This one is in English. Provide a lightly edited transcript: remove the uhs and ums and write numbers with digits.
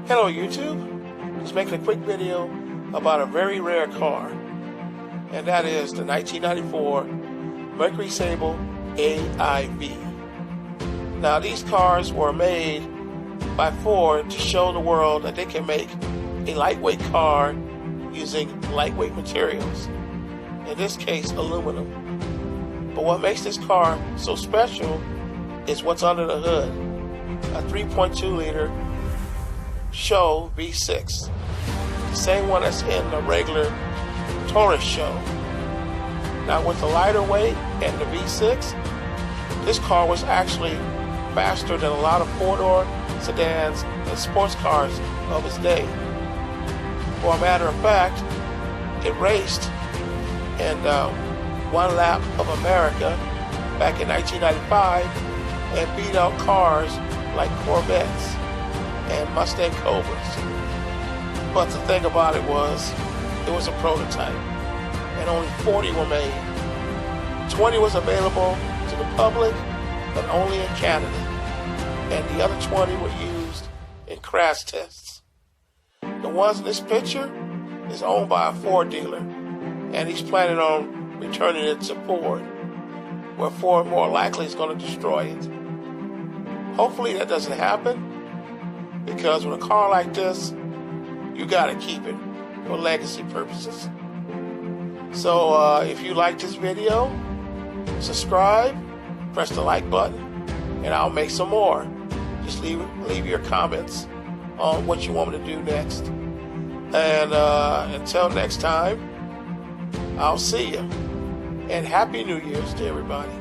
Hello YouTube, just making a quick video about a very rare car, and that is the 1994 Mercury Sable AIV. Now these cars were made by Ford to show the world that they can make a lightweight car using lightweight materials, in this case aluminum. But what makes this car so special is what's under the hood, a 3.2 liter SHO V6, the same one that's in the regular Taurus SHO. Now with the lighter weight and the V6, this car was actually faster than a lot of four-door sedans and sports cars of its day. For a matter of fact, it raced in one lap of America back in 1995 and beat out cars like Corvettes and Mustang Cobras. But the thing about it was a prototype, and only 40 were made. 20 was available to the public, but only in Canada, and the other 20 were used in crash tests. The ones in this picture is owned by a Ford dealer, and he's planning on returning it to Ford, where Ford more likely is going to destroy it. Hopefully that doesn't happen, because with a car like this, you got to keep it for legacy purposes. So if you like this video, subscribe, press the like button, and I'll make some more. Just leave your comments on what you want me to do next. And until next time, I'll see you. And Happy New Year's to everybody.